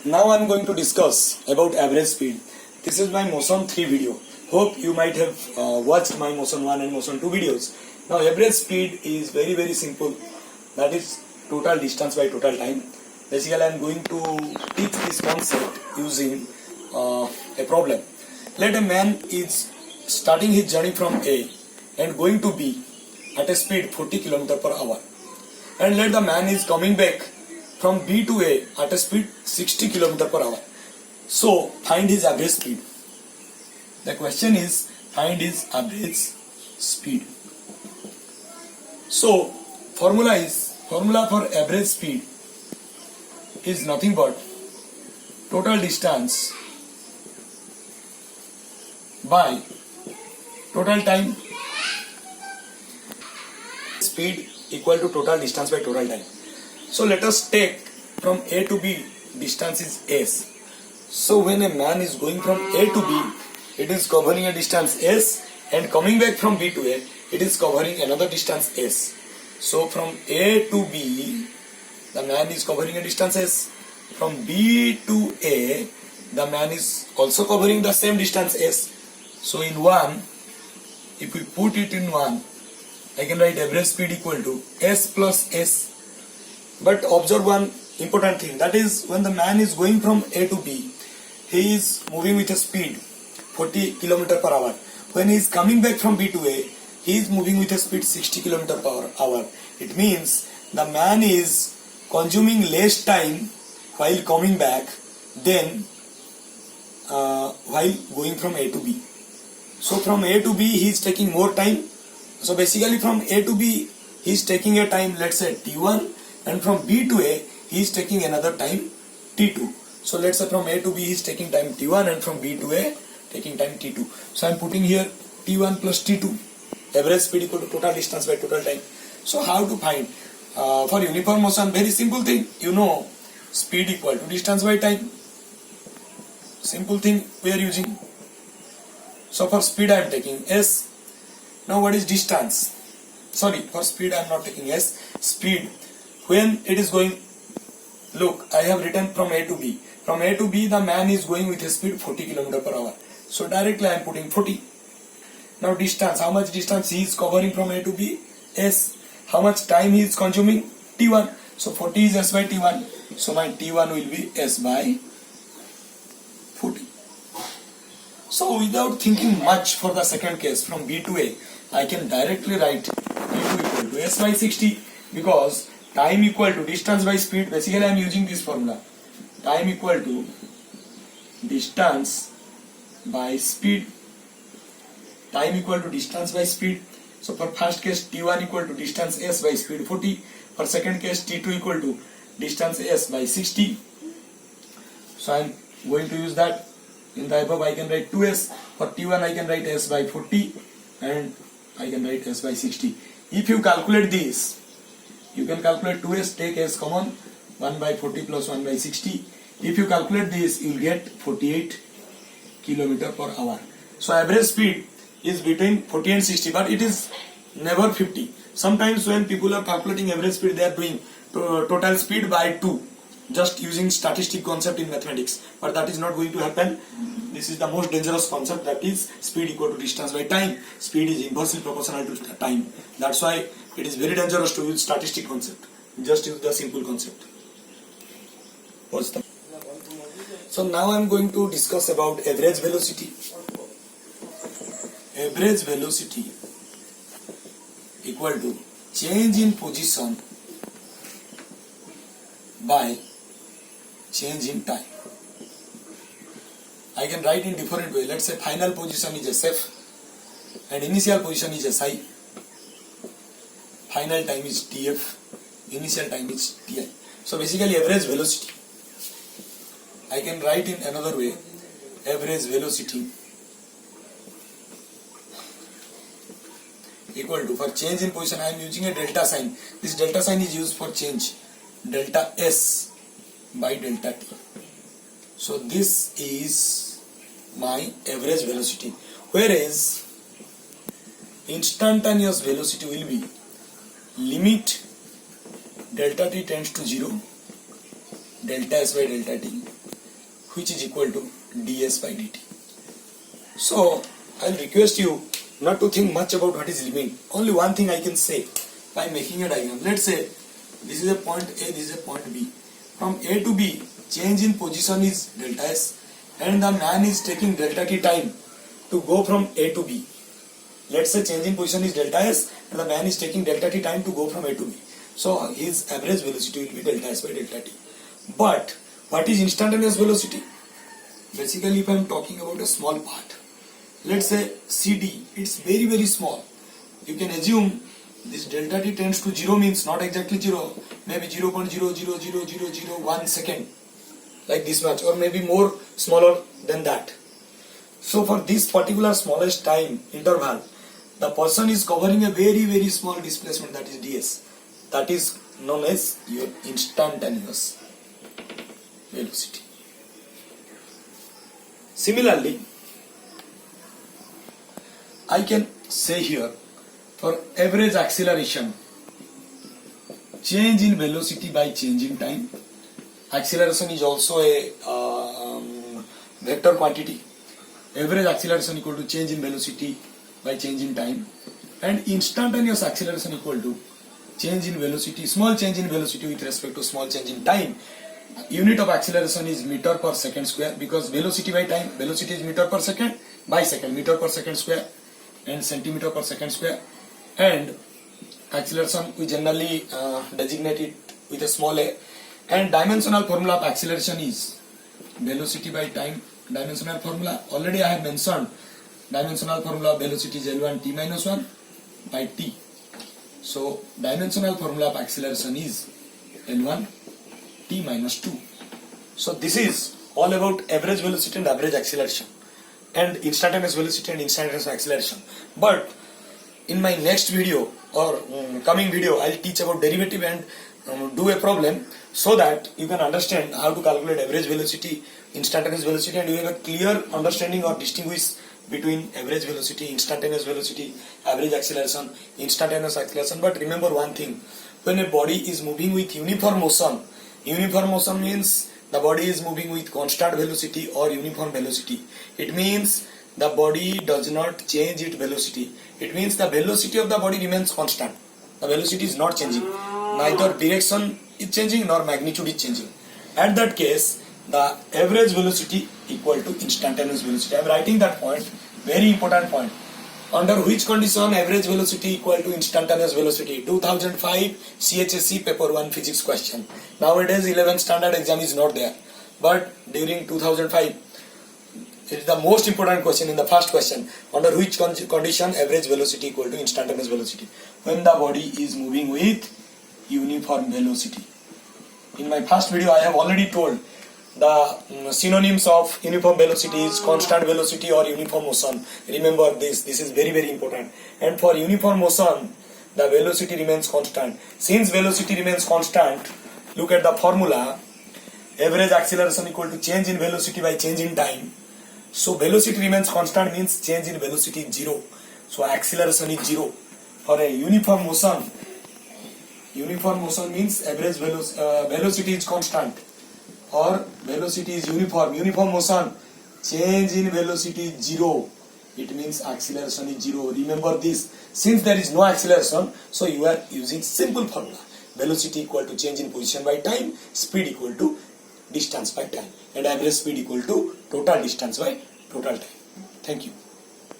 Now I am going to discuss about average speed. This is my motion 3 video. Hope you might have watched my motion 1 and motion 2 videos. Now average speed is very simple. That is total distance by total time. Basically I am going to teach this concept using a problem. Let a man is starting his journey from A and going to B at a speed 40 km per hour. And let the man is coming back from B to A at a speed 60 km per hour. So find his average speed. The question is find his average speed. So formula for average speed is nothing but total distance by total time. Speed equal to total distance by total time. So let us take from A to B, distance is S. So when a man is going from A to B, it is covering a distance S, and coming back from B to A, it is covering another distance S. So from A to B, the man is covering a distance S. From B to A, the man is also covering the same distance S. So in 1, if we put it in 1, I can write average speed equal to S plus S. But observe one important thing, that is when the man is going from A to B, he is moving with a speed 40 km per hour. When he is coming back from B to A, he is moving with a speed 60 km per hour. It means the man is consuming less time while coming back than while going from A to B. So from A to B he is taking more time. So basically from A to B he is taking a time, let's say T1, and from B to A he is taking another time T2. So let's say from A to B he is taking time T1 and from B to A taking time T2. So I am putting here T1 plus T2, average speed equal to total distance by total time. So how to find? For uniform motion, very simple thing, you know, speed equal to distance by time. Simple thing we are using. So for speed I am taking S. Now what is distance? Sorry, for speed I am not taking S. Speed, when it is going, look, I have written from A to B. From A to B the man is going with a speed 40 km per hour. So directly I am putting 40. Now distance, how much distance he is covering from A to B? S. How much time he is consuming? T1. So 40 is S by T1. So my T1 will be S by 40. So without thinking much for the second case, from B to A, I can directly write T2 equal to S by 60, because time equal to distance by speed. Basically I am using this formula. Time equal to distance by speed. Time equal to distance by speed. So for first case T1 equal to distance S by speed 40. For second case T2 equal to distance S by 60. So I am going to use that. In the above I can write 2S. For T1 I can write S by 40 and I can write S by 60. If you calculate this, you can calculate 2S, take S common, 1 by 40 plus 1 by 60. If you calculate this, you will get 48 km per hour. So average speed is between 40 and 60, but it is never 50. Sometimes when people are calculating average speed, they are doing total speed by 2, just using statistic concept in mathematics. But that is not going to happen. This is the most dangerous concept, that is speed equal to distance by time. Speed is inversely proportional to time. That's why it is very dangerous to use statistic concept. Just use the simple concept. What's the? So now I am going to discuss about average velocity. Average velocity equal to change in position by change in time. I can write in different way. Let's say final position is SF and initial position is SI. Final time is TF. Initial time is TI. So basically average velocity, I can write in another way. Average velocity equal to, for change in position I am using a delta sign. This delta sign is used for change. Delta S by delta T. So this is my average velocity. Whereas instantaneous velocity will be limit delta t tends to 0, delta s by delta t which is equal to ds by dt. So I'll request you not to think much about what is limit. Only one thing I can say by making a diagram. Let's say this is a point A, this is a point B. From A to B, change in position is delta S, and the man is taking delta t time to go from A to B. Let's say change in position is delta S, and the man is taking delta t time to go from A to B. So his average velocity will be delta S by delta t. But what is instantaneous velocity? Basically, if I am talking about a small part, let's say CD, it's very very small. You can assume this delta t tends to 0 means not exactly 0, maybe 0.0000001 second, like this much, or maybe more smaller than that. So for this particular smallest time interval, the person is covering a very very small displacement, that is ds. That is known as your instantaneous velocity. Similarly, I can say here, for average acceleration, change in velocity by change in time. Acceleration is also a vector quantity. Average acceleration equal to change in velocity by change in time, and instantaneous acceleration equal to change in velocity, small change in velocity with respect to small change in time. Unit of acceleration is meter per second square, because velocity by time, velocity is meter per second by second, meter per second square and centimeter per second square. And acceleration we generally designate it with a small a, and dimensional formula of acceleration is velocity by time. Dimensional formula already I have mentioned. Dimensional formula of velocity is L1 t minus 1 by t. So dimensional formula of acceleration is L1 t minus 2. So this is all about average velocity and average acceleration, and instantaneous velocity and instantaneous acceleration. But in my next video or coming video, I'll teach about derivative and do a problem so that you can understand how to calculate average velocity, instantaneous velocity, and you have a clear understanding or distinguish between average velocity, instantaneous velocity, average acceleration, instantaneous acceleration. But remember one thing, when a body is moving with uniform motion means the body is moving with constant velocity or uniform velocity. It means the body does not change its velocity. It means the velocity of the body remains constant. The velocity is not changing. Neither direction is changing nor magnitude is changing. At that case, the average velocity equal to instantaneous velocity. I am writing that point, very important point. Under which condition average velocity equal to instantaneous velocity? 2005 CHSC paper 1 physics question. Nowadays 11th standard exam is not there. But during 2005, it is the most important question in the first question. Under which condition average velocity equal to instantaneous velocity? When the body is moving with uniform velocity. In my first video I have already told the synonyms of uniform velocity is constant velocity or uniform motion. Remember this is very very important. And for uniform motion, the velocity remains constant. Since velocity remains constant, look at the formula. Average acceleration equal to change in velocity by change in time. So velocity remains constant means change in velocity is 0. So acceleration is 0. For a uniform motion means average velocity is constant or velocity is uniform. Uniform motion, change in velocity is 0. It means acceleration is 0. Remember this. Since there is no acceleration, so you are using simple formula. Velocity equal to change in position by time, speed equal to distance by time, and average speed equal to total distance by total time. Thank you.